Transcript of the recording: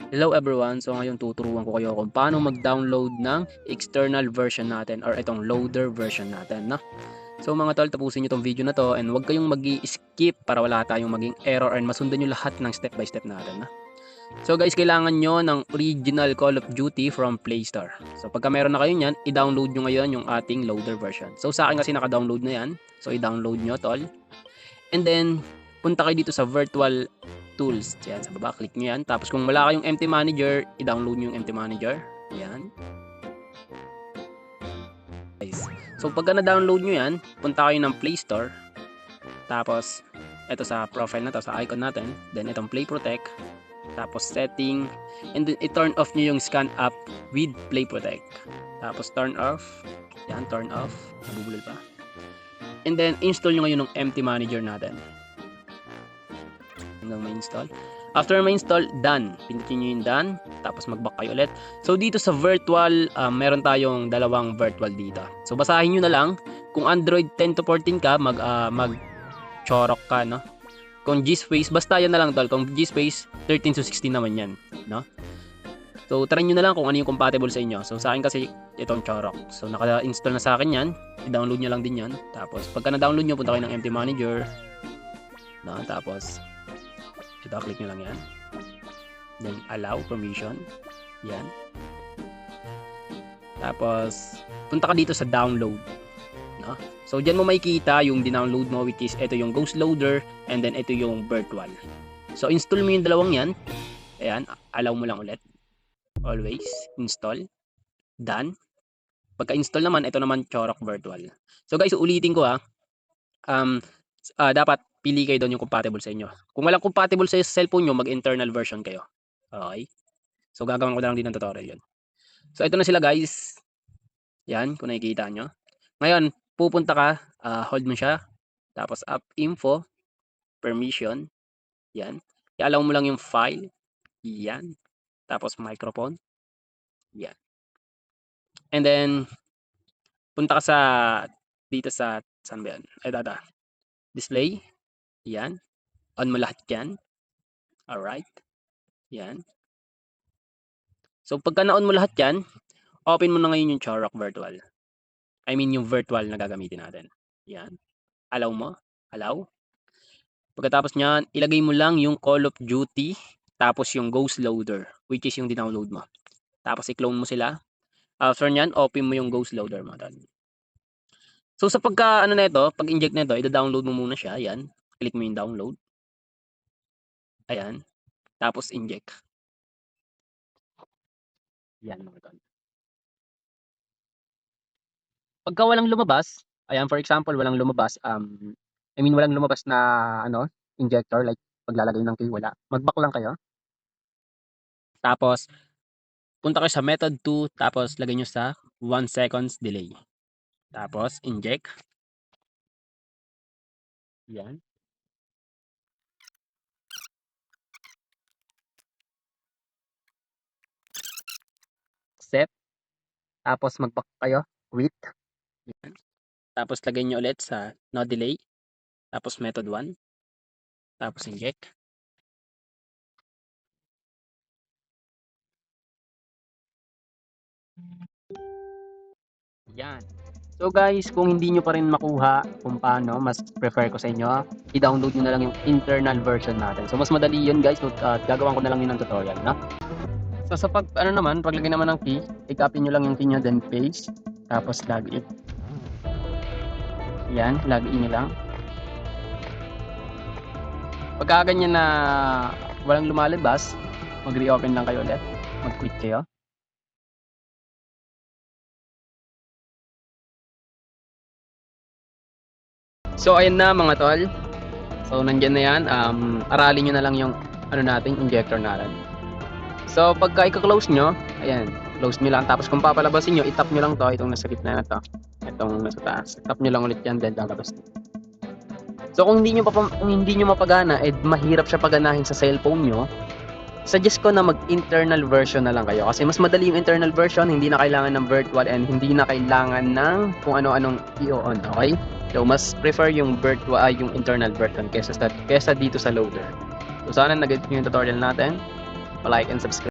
Hello everyone! So ngayon tuturuan ko kayo kung paano mag-download ng external version natin or itong loader version natin, no? So mga tol, tapusin nyo itong video na to and huwag kayong mag-i-skip para wala tayong maging error and masundan nyo lahat ng step by step natin, no? So guys, kailangan nyo ng original Call of Duty from Play Store. So pagka meron na kayo nyan, i-download nyo ngayon yung ating loader version. So sa akin kasi naka-download na yan. So i-download nyo tol. And then, punta kayo dito sa virtual tools. Yan, sa baba, click nyo yan. Tapos kung wala kayong empty manager, i-download nyo yung empty manager. Yan. Guys. So pagka na-download nyo yan, punta kayo ng Play Store. Tapos, ito sa profile na to, sa icon natin. Then itong Play Protect. Tapos setting. And then i-turn off nyo yung scan app with Play Protect. Tapos turn off. Yan, turn off. Nabubulol pa. And then install nyo ngayon ng empty manager natin. Hanggang ma-install. After ma-install, done. Pindutin nyo yung done. Tapos mag-back kayo ulit. So dito sa virtual, meron tayong dalawang virtual dito. So basahin nyo na lang. Kung Android 10 to 14 ka, mag-chorok ka, no? Kung G-Space, basta yan na lang tol. Kung G-Space, 13 to 16 naman yan, no? So try nyo na lang kung ano yung compatible sa inyo. So sa akin kasi itong chorok. So naka-install na sa akin yan. I-download nyo lang din yan. Tapos pagka na-download nyo, punta kayo ng empty manager. No? Tapos ito, click nyo lang yan. Then allow permission. Yan. Tapos punta ka dito sa download. No? So dyan mo makikita yung dinownload mo, which is ito yung Ghost Loader and then ito yung virtual. So install mo yung dalawang yan. Ayan, allow mo lang ulit. Always install. Done. Pagka-install naman, ito naman Chorok Virtual. So guys, ulitin ko dapat pili kayo doon yung compatible sa inyo. Kung walang compatible sa cellphone nyo, mag-internal version kayo. Okay? So gagawin ko na lang din ng tutorial yun. So ito na sila guys. Yan, kung nakikita nyo. Ngayon, pupunta ka, hold mo siya. Tapos app info, permission. Yan. I-allow mo lang yung file. Yan. Tapos microphone. Yan. And then, punta ka sa, dito sa, saan ba yan? Ay, data. Display. Yan. On mo lahat yan. Alright. Yan. So, pagka na-on mo lahat yan, open mo na ngayon yung Chorok Virtual. I mean, yung virtual na gagamitin natin. Yan. Allow mo. Allow. Pagkatapos nyan, ilagay mo lang yung Call of Duty, tapos yung Ghost Loader, which is yung dinownload mo. Tapos i-clone mo sila. After nyan, open mo yung Ghost Loader mo. So sa pagka ano nito, pag-inject nito, i-download mo muna siya. Ayan. Click mo yung download. Ayan. Tapos inject. Yan mga tol. Pagka walang lumabas, ayan, for example, walang lumabas, walang lumabas na injector, like paglalagay ng key, wala. Mag-back lang kayo. Tapos punta kayo sa method 2, tapos lagay nyo sa 1 seconds delay. Tapos inject. Yan. Set. Tapos mag-back kayo. Wait. Yan. Tapos lagay nyo ulit sa no delay. Tapos method 1. Tapos inject. Yan. So guys, kung hindi nyo pa rin makuha kung paano, mas prefer ko sa inyo, i-download nyo na lang yung internal version natin. So mas madali yun guys, gagawan ko na lang yun ng tutorial, no? So sa paglagay naman ng key, i-copy nyo lang yung key nyo, then paste, tapos login. Yan, login nyo lang. Pagka ganyan na walang lumalabas, mag-reopen lang kayo ulit, mag-quit kayo. So ayan na mga tol. So nandiyan na yan. Aralin nyo na lang yung injector natin. So pagka i-close nyo, ayan, close nyo lang. Tapos kung papalabasin nyo, itap nyo lang to, itong nasa gitna na to. Itong nasa taas. Tap nyo lang ulit yan, then lalabas. So kung hindi nyo mapagana, mahirap siya paganahin sa cellphone nyo, suggest ko na mag-internal version na lang kayo. Kasi mas madali yung internal version, hindi na kailangan ng virtual and hindi na kailangan ng kung ano-anong i-on, okay? So mas prefer yung virtual yung internal version kesa dito sa loader. So sana nag-get yung tutorial natin. Pa-like and subscribe.